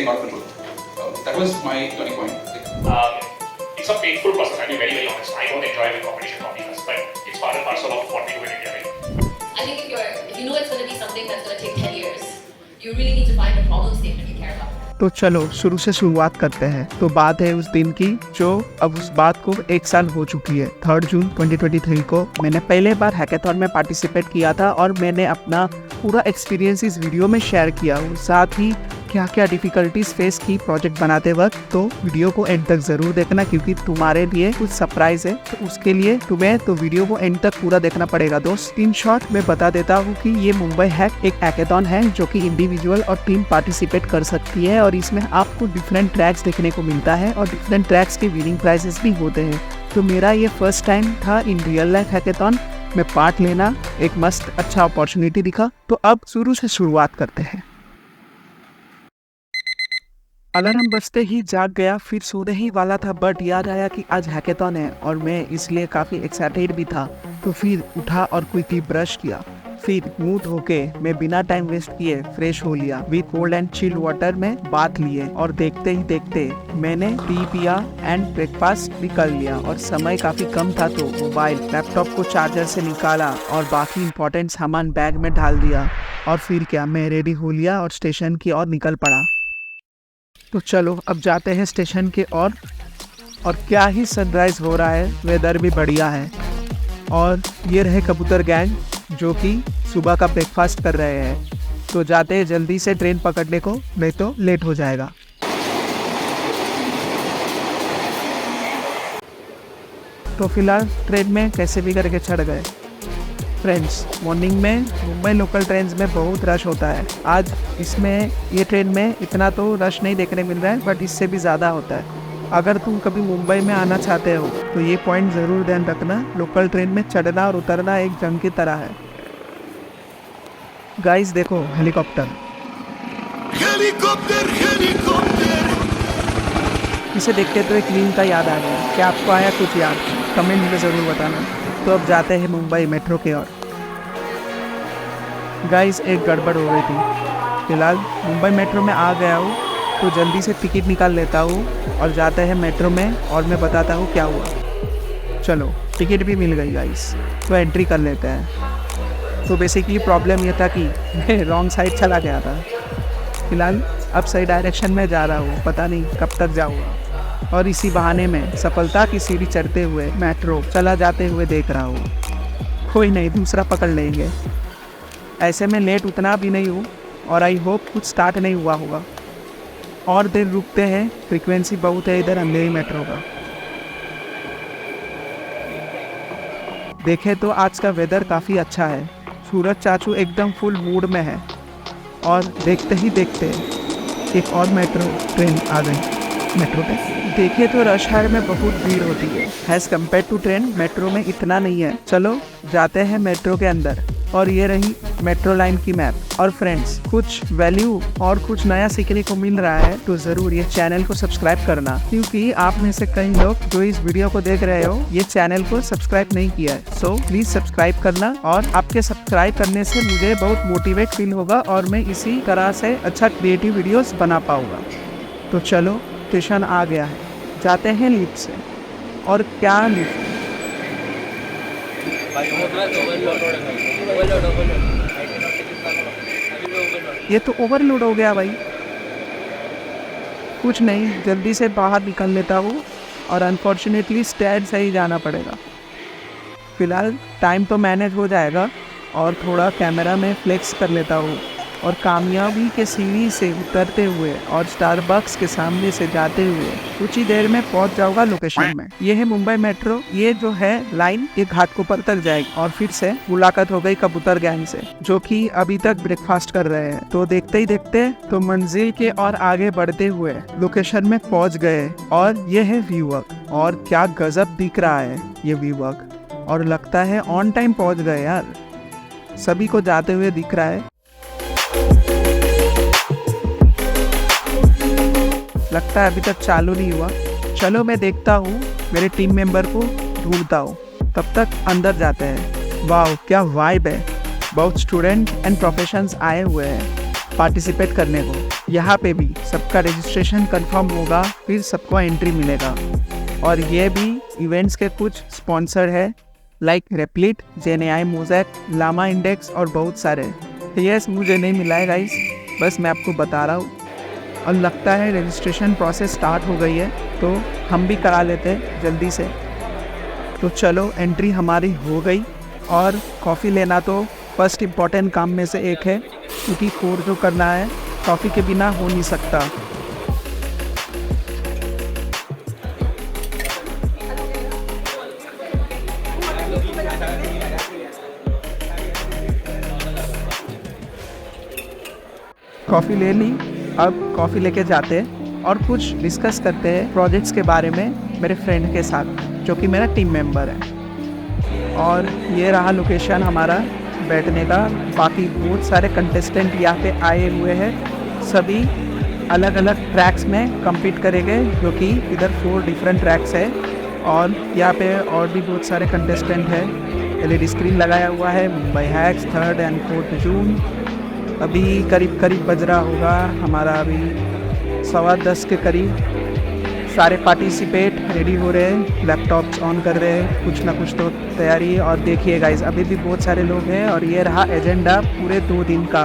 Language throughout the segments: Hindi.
getting out of control. That was my turning point. It's a painful process. I'll be very, very honest. I don't enjoy the competition competitors, but it's part and parcel of what we do in India, right? I think if you know it's going to be something that's going to take 10 years, you really need to find a problem statement you care about. तो चलो शुरू से शुरुआत करते हैं। तो बात है उस दिन की जो अब उस बात को 1 साल हो चुकी है। 3 जून 2023 को मैंने पहले बार हैकेथॉन में पार्टिसिपेट किया था और मैंने अपना पूरा एक्सपीरियंस इस वीडियो में शेयर किया हूँ। साथ ही क्या क्या डिफिकल्टीज फेस की प्रोजेक्ट बनाते वक्त। तो वीडियो को एंड तक जरूर देखना क्योंकि तुम्हारे लिए कुछ सरप्राइज है। तो उसके लिए तुम्हें तो वीडियो को एंड तक पूरा देखना पड़ेगा दोस्त। इन शॉर्ट मैं बता देता हूँ कि ये मुंबई हैक एक हैकेथॉन है जो कि इंडिविजुअल और टीम पार्टिसिपेट कर सकती है और इसमें आपको डिफरेंट ट्रैक्स देखने को मिलता है और डिफरेंट ट्रैक्स के विनिंग प्राइजेस भी होते हैं। तो मेरा ये फर्स्ट टाइम था इन रियल लाइफ हैकेथॉन में पार्ट लेना। एक मस्त अच्छा अपॉर्चुनिटी दिखा। तो अब शुरू से शुरुआत करते हैं। अलार्म बजते ही जाग गया, फिर सोने ही वाला था बट याद आया कि आज हैकेथॉन है और मैं इसलिए काफ़ी एक्साइटेड भी था। तो फिर उठा और क्विकली ब्रश किया, फिर मुंह धो के मैं बिना टाइम वेस्ट किए फ्रेश हो लिया with cold and chilled water में बाथ लिए और देखते ही देखते मैंने टी पिया एंड ब्रेकफास्ट भी कर लिया। और समय काफ़ी कम था तो मोबाइल लैपटॉप को चार्जर से निकाला और बाकी इंपॉर्टेंट सामान बैग में डाल दिया और फिर क्या मैं रेडी हो लिया और स्टेशन की ओर निकल पड़ा। तो चलो अब जाते हैं स्टेशन के और क्या ही सनराइज हो रहा है, वेदर भी बढ़िया है। और ये रहे कबूतर गैंग जो कि सुबह का ब्रेकफास्ट कर रहे हैं। तो जाते हैं जल्दी से ट्रेन पकड़ने को, नहीं तो लेट हो जाएगा। तो फिलहाल ट्रेन में कैसे भी करके चढ़ गए। फ्रेंड्स, मॉर्निंग में मुंबई लोकल ट्रेन में बहुत रश होता है। आज इसमें ये ट्रेन में इतना तो रश नहीं देखने मिल रहा है बट इससे भी ज़्यादा होता है। अगर तुम कभी मुंबई में आना चाहते हो तो ये पॉइंट ज़रूर ध्यान रखना। लोकल ट्रेन में चढ़ना और उतरना एक जंग की तरह है। गाइस देखो हेलीकॉप्टर, इसे देखते तो एक मीम का याद आ गया। क्या आपको आया कुछ याद? कमेंट में ज़रूर बताना। तो अब जाते हैं मुंबई मेट्रो की ओर। गाइस एक गड़बड़ हो गई थी। फिलहाल मुंबई मेट्रो में आ गया हूँ तो जल्दी से टिकट निकाल लेता हूँ और जाते हैं मेट्रो में और मैं बताता हूँ क्या हुआ। चलो टिकट भी मिल गई गाइस, तो एंट्री कर लेते हैं। तो बेसिकली प्रॉब्लम ये था कि मैं रॉन्ग साइड चला गया था। फिलहाल अब सही डायरेक्शन में जा रहा हूँ, पता नहीं कब तक जाऊँगा। और इसी बहाने में सफलता की सीढ़ी चढ़ते हुए मेट्रो चला जाते हुए देख रहा हूँ। कोई नहीं, दूसरा पकड़ लेंगे। ऐसे में लेट उतना भी नहीं हूँ और आई होप कुछ स्टार्ट नहीं हुआ होगा। और देर रुकते हैं, फ्रीक्वेंसी बहुत है इधर अंधेरी मेट्रो का। देखें तो आज का वेदर काफ़ी अच्छा है। सूरज चाचू एकदम फुल मूड में है। और देखते ही देखते एक और मेट्रो ट्रेन आ गई। मेट्रो पे देखिए तो रश आवर में बहुत भीड़ होती है। As compare to train metro में इतना नहीं है। चलो जाते हैं मेट्रो के अंदर। और ये रही मेट्रो लाइन की मैप। और फ्रेंड्स, कुछ वैल्यू और कुछ नया सीखने को मिल रहा है तो ज़रूर ये चैनल को सब्सक्राइब करना क्योंकि आप में से कई लोग जो इस वीडियो को देख रहे हो ये चैनल को सब्सक्राइब नहीं किया है। सो प्लीज़ सब्सक्राइब करना और आपके सब्सक्राइब करने से मुझे बहुत मोटिवेट फील होगा और मैं इसी तरह से अच्छा क्रिएटिव वीडियोज़ बना पाऊँगा। तो चलो स्टेशन आ गया है, जाते हैं लिफ्ट से। और क्या लिफ्ट, ये तो ओवरलोड हो गया भाई। कुछ नहीं, जल्दी से बाहर निकल लेता हूँ और अनफॉर्चुनेटली स्टैंड से ही जाना पड़ेगा। फिलहाल टाइम तो मैनेज हो जाएगा और थोड़ा कैमरा में फ्लेक्स कर लेता हूँ और कामयाबी के सीढ़ी से उतरते हुए और स्टारबक्स के सामने से जाते हुए कुछ ही देर में पहुंच जाऊंगा लोकेशन में। ये है मुंबई मेट्रो। ये जो है लाइन ये घाटकोपर तक जाएगी। और फिर से मुलाकात हो गई कबूतर गैंग से जो कि अभी तक ब्रेकफास्ट कर रहे हैं। तो देखते ही देखते तो मंजिल के और आगे बढ़ते हुए लोकेशन में पहुंच गए। और ये है व्यू वर्क और क्या गजब दिख रहा है ये व्यू वर्क। और लगता है ऑन टाइम पहुंच गए यार, सभी को जाते हुए दिख रहा है। लगता है अभी तक चालू नहीं हुआ। चलो मैं देखता हूँ, मेरे टीम मेंबर को ढूंढता हूँ। तब तक अंदर जाते हैं। वाह क्या वाइब है। बहुत स्टूडेंट एंड प्रोफेशनल्स आए हुए हैं पार्टिसिपेट करने को। यहाँ पे भी सबका रजिस्ट्रेशन कंफर्म होगा, फिर सबको एंट्री मिलेगा। और ये भी इवेंट्स के कुछ स्पॉन्सर है लाइक रेप्लिट, जेनेआई मोजैक, लामा इंडेक्स और बहुत सारे। तो यस, मुझे नहीं मिला है गाइस, बस मैं आपको बता रहा हूँ। और लगता है रजिस्ट्रेशन प्रोसेस स्टार्ट हो गई है, तो हम भी करा लेते हैं जल्दी से। तो चलो, एंट्री हमारी हो गई। और कॉफ़ी लेना तो फर्स्ट इम्पॉर्टेंट काम में से एक है, क्योंकि कोर जो करना है कॉफ़ी के बिना हो नहीं सकता। कॉफ़ी ले ली, अब कॉफ़ी लेके जाते हैं और कुछ डिस्कस करते हैं प्रोजेक्ट्स के बारे में मेरे फ्रेंड के साथ, जो कि मेरा टीम मेंबर है। और ये रहा लोकेशन हमारा बैठने का। बाकी बहुत सारे कंटेस्टेंट यहाँ पे आए हुए हैं, सभी अलग अलग ट्रैक्स में compete करेंगे, जो कि इधर 4 डिफरेंट ट्रैक्स है। और यहाँ पे और भी बहुत सारे कंटेस्टेंट हैं। LED स्क्रीन लगाया हुआ है। Mumbai hacks 3rd and 4th जून। अभी करीब करीब बज रहा होगा हमारा, अभी 10:15 के करीब। सारे पार्टिसिपेट रेडी हो रहे हैं, लैपटॉप्स ऑन कर रहे हैं, कुछ ना कुछ तो तैयारी है। और देखिए गाइस, अभी भी बहुत सारे लोग हैं। और ये रहा एजेंडा पूरे 2 दिन का।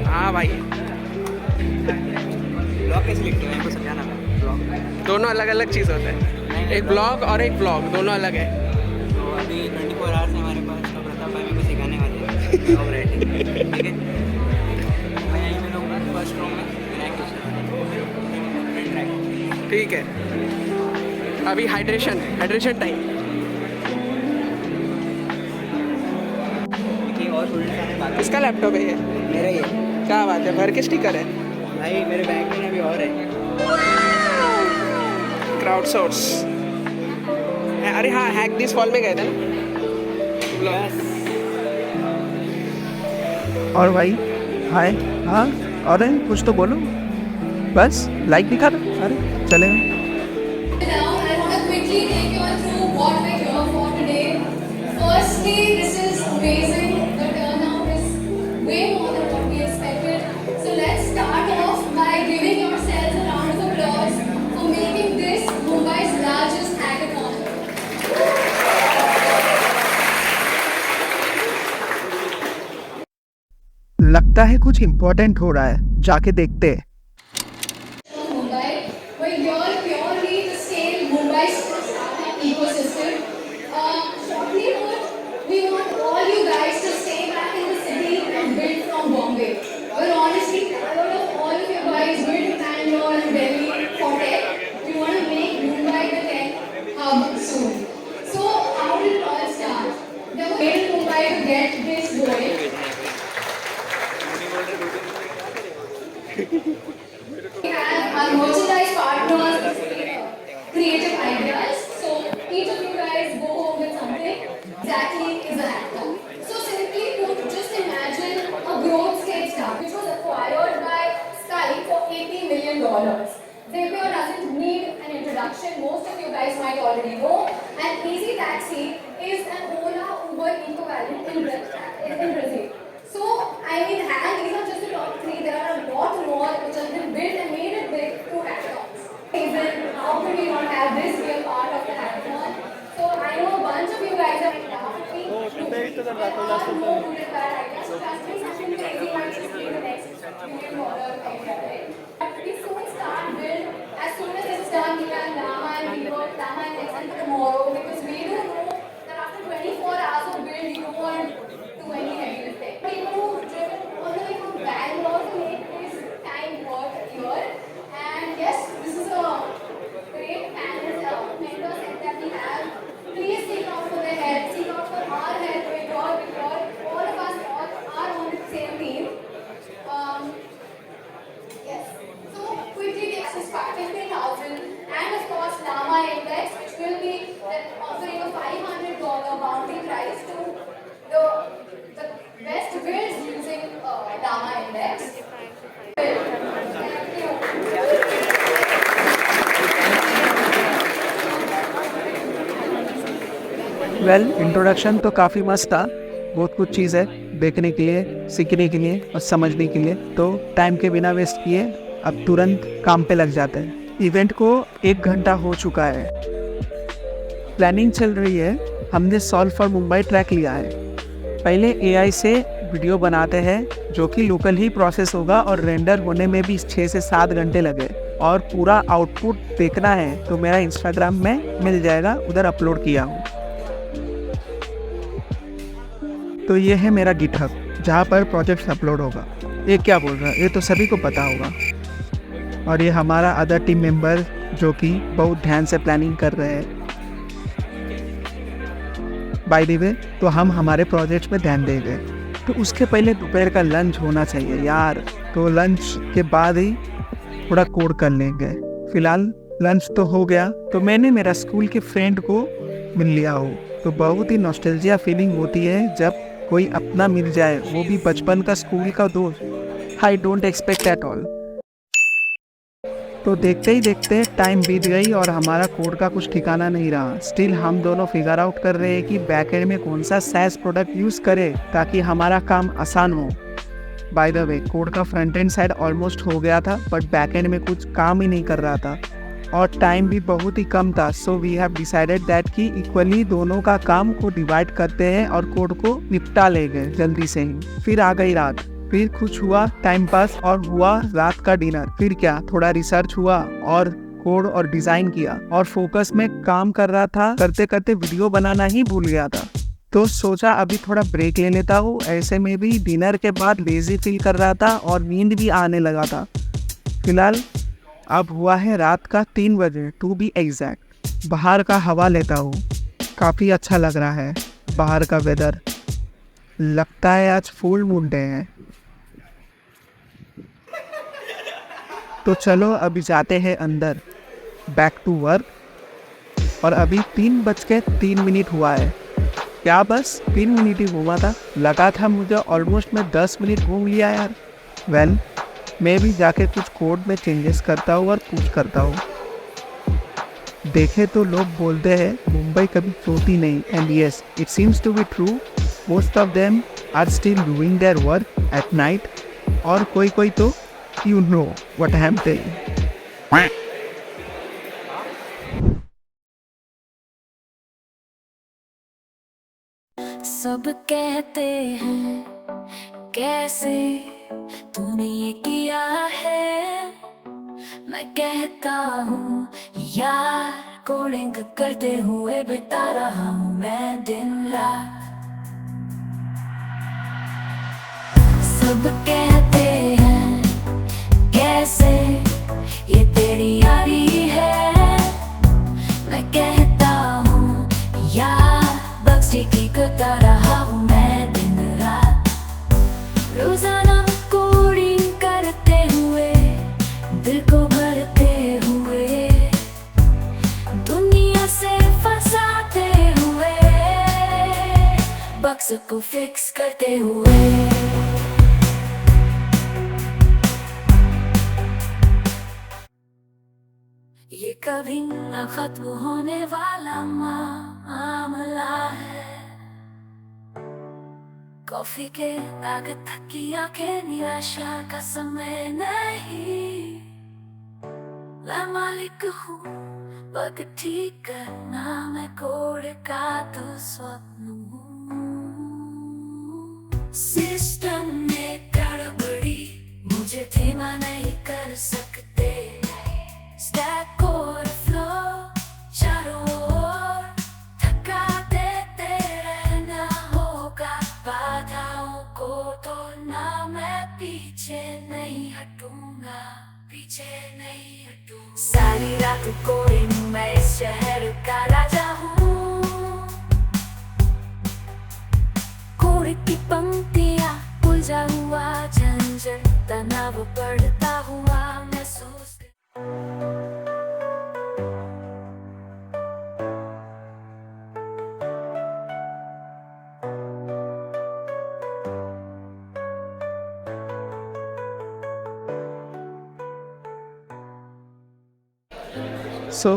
हाँ भाई, ब्लॉग कैसे लिखते हो इनको समझाना। ब्लॉग दोनों अलग अलग चीज़ होते हैं। एक ब्लॉग और एक ब्लॉग, दोनों अलग है। तो अभी 24 आवर्स है हमारे पास, तो प्रताप भाई मेरे को सिखाने वाले हैं ब्लॉग राइटिंग, ठीक है। मैं यहीं पे रहूँगा फर्स्ट रूम में, ट्रैक। ठीक है, अभी हाइड्रेशन टाइम। देखिए और स्टूडेंट्स आने बाकी। किसका लैपटॉप है ये? मेरा ही है क्या बात है, भर के स्टिकर है। भाई, मेरे बैग में अभी और है। Crowd source. अरे हाँ, हैक दिस फॉल में गए थे ना। और भाई हाय, हाँ, और कुछ तो बोलो, बस लाइक दिखा दो। अरे चलेगा। Now, I want to quickly take you all through what we're here for today. Firstly, this is amazing. The turnout is way more than what we expected. So let's start off by giving yourselves a round of applause for making this Mumbai's largest hackathon. लगता है कुछ इम्पोर्टेंट हो रहा है, जाके देखते हैं। Mumbai, we're here purely to scale Mumbai's startup ecosystem. Shortly put, we want all you guys to stay back in the city and build from Bombay. We're honestly tired of all of you guys building Bangalore and Delhi for tech. We want to make Mumbai the tech hub soon. So how did it all start? There was in Mumbai to get this going. We have our merchandise partners, creative ideas. So each of you guys go home with something. Exactly is a hackathon. So simply put, just imagine a growth stage startup which was acquired by Skype for $80 million. Zapier doesn't need an introduction. Most of you guys might already know. And Easy Taxi is an Ola Uber equivalent in Brazil. So, I mean, these are just the top 3. There are a lot more which have been built and made it big through hackathons. How could we not have this be a part of the hackathon? So, I know a bunch of you guys are like, there are more good and bad ideas. So, trust me, something crazy might just be the next $1 million idea, right? But we soon start build. As soon as it's done, we can Lama and Rework, Lama and Next and tomorrow, because we do know that after 24 hours of build, you don't want to do any heavy lifting. People who've driven all the way from Bangalore to make this time work here. And yes, this is a great panel member set that we have. Please seek out for their help, seek out for our help, with all of us are on the same team. Well, introduction तो काफ़ी मस्त था। बहुत कुछ चीज़ है देखने के लिए, सीखने के लिए और समझने के लिए। तो टाइम के बिना वेस्ट किए अब तुरंत काम पे लग जाते हैं। इवेंट को 1 घंटा हो चुका है, प्लानिंग चल रही है। हमने सॉल्व फॉर मुंबई ट्रैक लिया है। पहले AI से वीडियो बनाते हैं जो कि लोकल ही प्रोसेस होगा और रेंडर होने में भी 6 से 7 घंटे लगे और पूरा आउटपुट देखना है तो मेरा इंस्टाग्राम में मिल जाएगा, उधर अपलोड किया हूँ। तो ये है मेरा गिटहब जहाँ पर प्रोजेक्ट्स अपलोड होगा। ये क्या बोल रहा है, ये तो सभी को पता होगा। और ये हमारा अदर टीम मेंबर जो कि बहुत ध्यान से प्लानिंग कर रहे हैं। बाय द वे, तो हम हमारे प्रोजेक्ट्स में ध्यान देंगे। तो उसके पहले दोपहर का लंच होना चाहिए यार, तो लंच के बाद ही थोड़ा कोड कर लेंगे। फिलहाल लंच तो हो गया, तो मैंने मेरा स्कूल के फ्रेंड को मिल लिया हो। तो बहुत ही नॉस्टैल्जिया फीलिंग होती है जब कोई अपना मिल जाए, वो भी बचपन का स्कूल का दोस्त। I don't expect at all. तो देखते ही देखते टाइम बीत गई और हमारा कोड का कुछ ठिकाना नहीं रहा। स्टिल हम दोनों फिगर आउट कर रहे हैं कि बैकएंड में कौन सा SaaS प्रोडक्ट यूज़ करें ताकि हमारा काम आसान हो। बाय द वे, कोड का फ्रंट एंड साइड ऑलमोस्ट हो गया था, बट बैकएंड में कुछ काम ही नहीं कर रहा था और टाइम भी बहुत ही कम था। So we have decided that कि इक्वली दोनों का काम को डिवाइड करते हैं और कोड को निपटा लेंगे जल्दी से ही। फिर आ गई रात, फिर कुछ हुआ टाइम पास और हुआ रात का डिनर। फिर क्या, थोड़ा रिसर्च हुआ और कोड और डिज़ाइन किया और फोकस में काम कर रहा था। करते करते वीडियो बनाना ही भूल गया था। तो सोचा अभी थोड़ा ब्रेक ले लेता हूँ। ऐसे में भी डिनर के बाद लेजी फील कर रहा था और नींद भी आने लगा था। फिलहाल अब हुआ है रात का 3 बजे टू बी एग्जैक्ट। बाहर का हवा लेता हूँ, काफ़ी अच्छा लग रहा है बाहर का वेदर। लगता है आज फुल मून डे है। तो चलो अभी जाते हैं अंदर, बैक टू वर्क। और अभी 3:03 हुआ है। क्या बस 3 मिनट ही घूमा था? लगा था मुझे ऑलमोस्ट मैं 10 मिनट घूम लिया यार। वेल, मैं भी जाके कुछ कोड में चेंजेस करता हूँ और पुश करता हूँ। देखे तो लोग बोलते हैं मुंबई कभी सोती नहीं, and yes, it seems to be true. Most of them are still doing their work at night, और कोई तो you know what I am saying. सब कहते हैं कैसे तूने ये किया है, मैं कहता हूँ यार कोडिंग करते हुए बिता रहा हूँ मैं दिन रात। सब कहते हैं कैसे ये तेरी यारी है, मैं कहता हूँ यार बक्स ठीक करता रहा हूँ मैं दिन रात। रोजाना कोडिंग करते हुए, दिल को भरते हुए, दुनिया से फंसाते हुए, बक्स को फिक्स करते हुए। ये कभी न खत्म होने वाला मामला है। कॉफी के आगे थकी आंखें, निराशा का समय नहीं। मैं मालिक हूँ बग ठीक करना, मैं कोड का तो स्वप्न हूँ। सिस्टम में गड़बड़ी मुझे धीमा नहीं कर सकते। स्टैक और फ्लो चारों ओर थका देते रहना होगा। बाधाओं को तोड़ना, मैं पीछे नहीं हटूंगा, पीछे नहीं हटूंगा। सारी रात कोडिंग, मैं इस शहर का राजा हूँ। कोड की पंक्तियाँ उलझा हुआ झंझट, तनाव बढ़ता हुआ महसूस। सो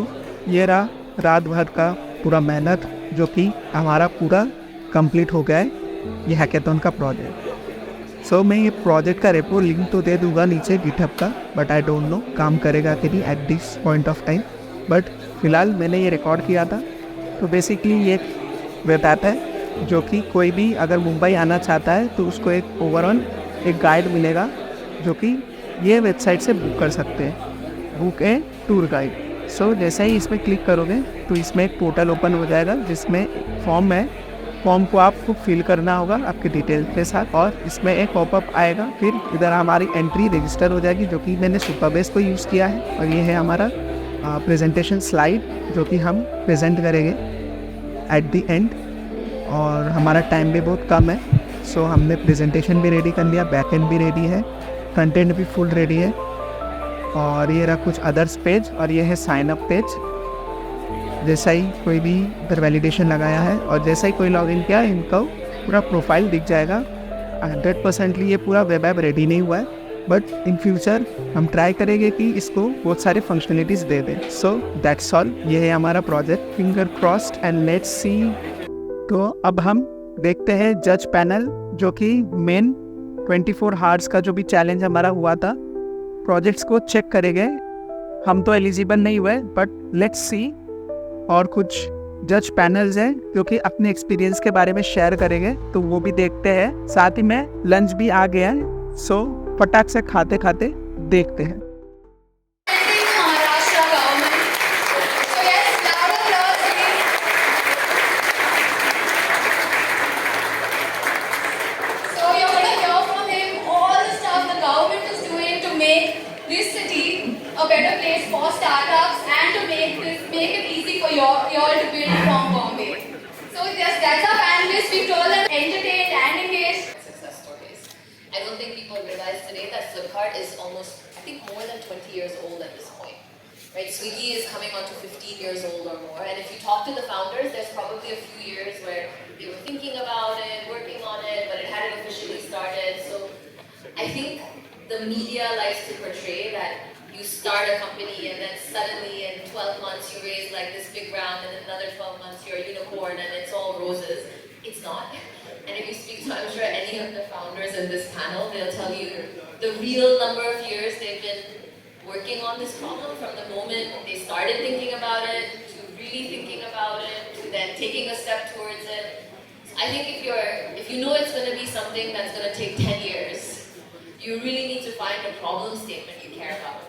ये रहा रात भर का पूरा मेहनत जो कि हमारा पूरा कंप्लीट हो गया है ये हैकेथॉन का प्रोजेक्ट। सो मैं ये प्रोजेक्ट का रेपो लिंक तो दे दूंगा नीचे गिटहब का, बट आई डोंट नो काम करेगा कि नहीं at this point of time. But फिलहाल मैंने ये रिकॉर्ड किया था। तो बेसिकली ये वेब ऐप है जो कि कोई भी अगर मुंबई आना चाहता है तो उसको एक ओवरऑल एक गाइड मिलेगा जो कि ये वेबसाइट से बुक कर सकते हैं, बुक ए टूर गाइड। सो जैसे ही इसमें क्लिक करोगे तो इसमें एक पोर्टल ओपन हो जाएगा जिसमें फॉर्म है। फॉर्म को आपको फिल करना होगा आपके डिटेल्स के साथ, और इसमें एक पॉपअप आएगा। फिर इधर हमारी एंट्री रजिस्टर हो जाएगी जो कि मैंने सुपरबेस को यूज़ किया है, और ये है हमारा प्रेजेंटेशन स्लाइड जो कि हम प्रेजेंट करेंगे एट द एंड। और हमारा टाइम भी बहुत कम है, सो हमने प्रेजेंटेशन भी रेडी कर लिया, बैक एंड भी रेडी है, कंटेंट भी फुल रेडी है। और ये रहा कुछ अदर्स पेज, और ये है साइन अप पेज। जैसा ही कोई भी इधर वैलिडेशन लगाया है और जैसा ही कोई लॉगिन किया इनका पूरा प्रोफाइल दिख जाएगा। 100% ये पूरा वेब ऐप रेडी नहीं हुआ है, बट इन फ्यूचर हम ट्राई करेंगे कि इसको बहुत सारे फंक्शनलिटीज़ दे दें। सो दैट्स ऑल, ये है हमारा project. Finger crossed and let's see. तो अब हम देखते हैं जज पैनल जो कि मेन 24 हार्स का जो भी चैलेंज हमारा हुआ था, प्रोजेक्ट्स को चेक करेंगे। हम तो एलिजिबल नहीं हुए, बट लेट्स सी। और कुछ जज पैनल्स हैं जो कि अपने एक्सपीरियंस के बारे में शेयर करेंगे, तो वो भी देखते हैं। साथ ही में लंच भी आ गया है, सो फटाक से खाते खाते देखते हैं। Maharashtra government. So yes, loud applause again. So you're going to hear from him all the stuff the government is doing to make this city a better place for startups and to make it easy for y'all to build from Bombay. So yes, that's our panelists. We've told them entertained and engaged. Success stories. I don't think people realize today that Flipkart is almost, I think, more than 20 years old at this point. Right? Swiggy is coming on to 15 years old or more. And if you talk to the founders, there's probably a few years where they were thinking about it, working on it, but it hadn't officially started. So I think the media likes to portray that you start a company and then suddenly in 12 months you raise like this big round, and in another 12 months you're a unicorn and it's all roses. It's not. And if you speak to, I'm sure, any of the founders in this panel, they'll tell you the real number of years they've been working on this problem, from the moment they started thinking about it, to really thinking about it, to then taking a step towards it. So I think if you know it's going to be something that's going to take 10 years, you really need to find a problem statement you care about.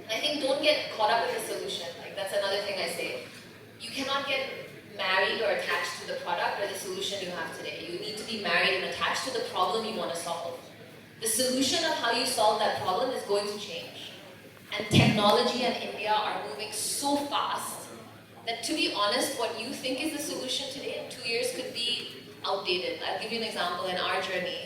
And I think don't get caught up with the solution. Like, that's another thing I say. You cannot get married or attached to the product or the solution you have today. You need to be married and attached to the problem you want to solve. The solution of how you solve that problem is going to change. And technology and India are moving so fast that, to be honest, what you think is the solution today in 2 years could be outdated. I'll give you an example in our journey.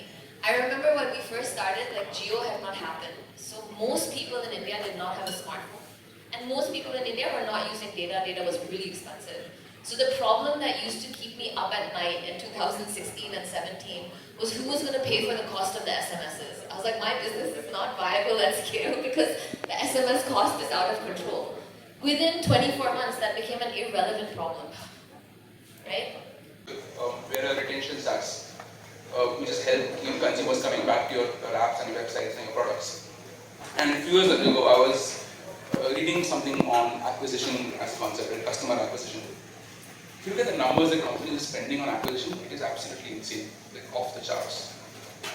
I remember when we first started, like, Jio had not happened. So most people in India did not have a smartphone. And most people in India were not using data. Data was really expensive. So the problem that used to keep me up at night in 2016 and 17 was who was going to pay for the cost of the SMSs. I was like, my business is not viable at scale because the SMS cost is out of control. Within 24 months, that became an irrelevant problem, right? Where are retention stats? We just help consumers coming back to your apps and your websites and your products. And a few years ago, I was reading something on acquisition as a concept, and customer acquisition. If you look at the numbers that companies are spending on acquisition, it is absolutely insane, like off the charts.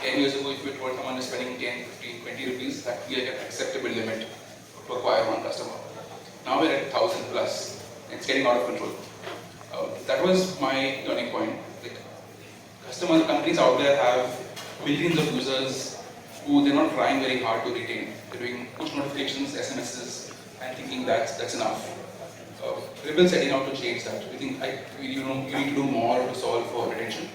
10 years ago, if you told someone is spending 10, 15, 20 rupees, that would be like an acceptable limit to acquire one customer. Now we're at 1,000 plus. It's getting out of control. That was my turning point. Like, companies out there have millions of users who they're not trying very hard to retain. They're doing push notifications, SMSs, and thinking that's enough. Ripple setting out to change that. We think you need to do more to solve for retention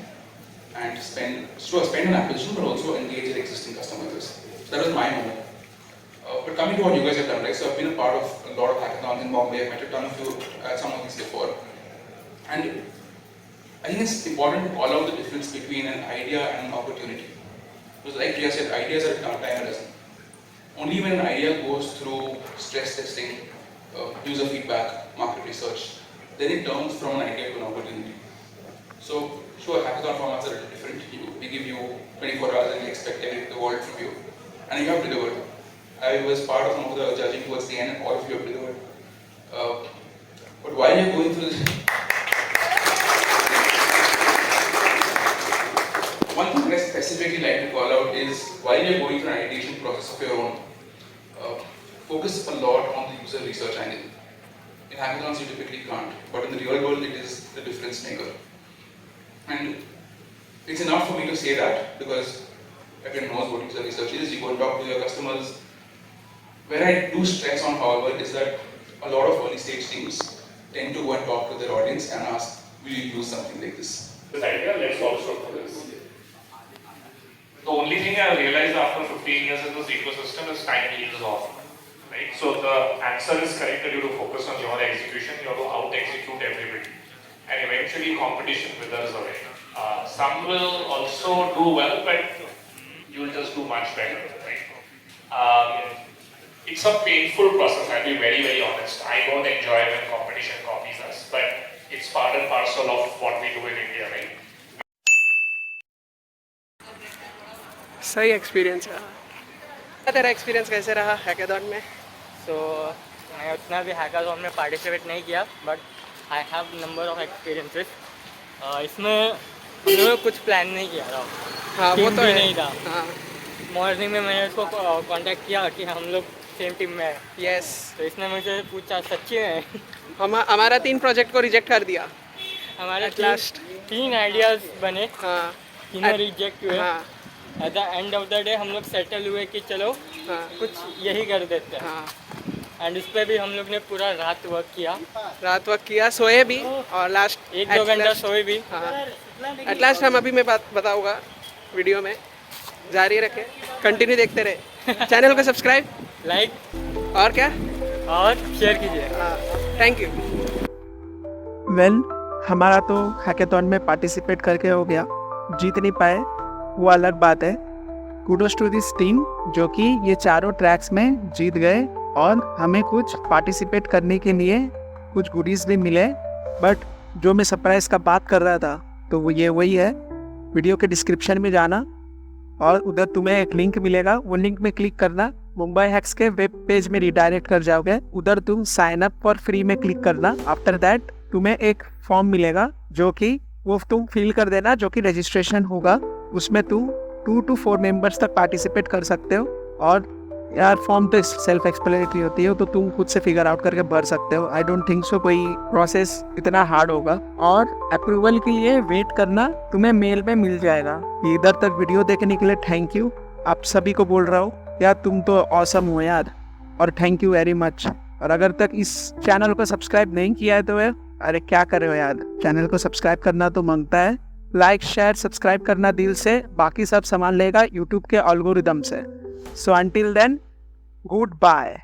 and spend on acquisition, but also engage your existing customers. So that was my moment. But coming to what you guys have done, right? So I've been a part of a lot of hackathons in Bombay. I've met a ton of you at some of these before, and I think it's important to call out the difference between an idea and an opportunity. Because like Priya said, ideas are time a dozen. Only when an idea goes through stress testing, user feedback, market research, then it turns from an idea to an opportunity. So, sure, hackathon formats are a little different. We give you 24 hours and we expect the world from you. And you have delivered. I was part of some of the judging towards the end, and all of you have delivered. But while you're going through this, one thing that I specifically like to call out is while you're going through an ideation process of your own, focus a lot on the user research angle. In hackathons, you typically can't, but in the real world, it is the difference maker. And it's enough for me to say that because everyone knows what user research is. You go and talk to your customers. Where I do stress on, however, is that a lot of early stage teams tend to go and talk to their audience and ask, will you use something like this? This idea, let's also do this. The only thing I realized after 15 years in this ecosystem is time yields off. Right? So the answer is correct that you have to focus on your execution, you have to out-execute everybody. And eventually competition withers away. Some will also do well, but you will just do much better. Right? It's a painful process, I'll be very, very honest. I don't enjoy when competition copies us, but it's part and parcel of what we do in India, right? सही एक्सपीरियंस रहा। तेरा एक्सपीरियंस कैसे रहा हैकाथॉन में? सो मैं उतना भी हैकाथॉन में पार्टिसिपेट नहीं किया, but I have number of experiences. इसमें हम लोगों ने कुछ प्लान नहीं किया था। हाँ, वो तो भी है। नहीं था। हाँ, मॉर्निंग में मैंने उसको कांटेक्ट किया कि हम लोग सेम टीम में हैं। यस। तो इसने मुझे पूछा सच्ची में हमारा 3 प्रोजेक्ट को रिजेक्ट कर दिया। हमारे At last. 3 आइडियाज़ बने, हाँ, तीनों रिजेक्ट हुए। हाँ, at the end of the day हम लोग सेटल हुए कि चलो हाँ, कुछ यही कर देते हैं। हाँ। एंड उस पर भी हम लोग ने पूरा रात वर्क किया, रात वक्त किया, सोए भी और लास्ट 1-2 घंटा सोए भी। हाँ, एट लास्ट हम अभी मैं बात बताऊँगा वीडियो में। जारी रखें, कंटिन्यू देखते रहे। चैनल को सब्सक्राइब, लाइक और क्या, और शेयर कीजिए। Thank you. वेल, हमारा तो हैकेथॉन में पार्टिसिपेट करके हो गया, जीत नहीं पाए वो अलग बात है। कुडोस टू दिस टीम जो कि ये चारों ट्रैक्स में जीत गए और हमें कुछ पार्टिसिपेट करने के लिए कुछ गुडीज़ भी मिले। बट जो मैं सरप्राइज़ का बात कर रहा था तो वो ये वही है। वीडियो के डिस्क्रिप्शन में जाना और उधर तुम्हें एक लिंक मिलेगा, वो लिंक में क्लिक करना, मुंबई हैक्स के वेब पेज में रिडायरेक्ट कर जाओगे। उधर तुम साइन अप फॉर फ्री में क्लिक करना। आफ्टर दैट तुम्हें एक फॉर्म मिलेगा जो कि वो तुम फिल कर देना, जो कि रजिस्ट्रेशन होगा। उसमें तुम 2 to 4 मेंबर्स तक पार्टिसिपेट कर सकते हो। और यार फॉर्म तो सेल्फ एक्सप्लेनेटरी होती है, तो तुम खुद से फिगर आउट करके भर सकते हो। आई डोंट थिंक सो कोई प्रोसेस इतना हार्ड होगा। और अप्रूवल के लिए वेट करना, तुम्हें मेल में मिल जाएगा। इधर तक वीडियो देखने के लिए थैंक यू। आप सभी को बोल रहा हूँ यार, तुम तो ऑसम हो यार, और थैंक यू वेरी मच। और अगर तक इस चैनल को सब्सक्राइब नहीं किया है तो अरे क्या कर रहे हो यार, चैनल को सब्सक्राइब करना तो मांगता है। लाइक शेयर सब्सक्राइब करना दिल से, बाकी सब सामान लेगा यूट्यूब के एल्गोरिदम से। So until then, good bye.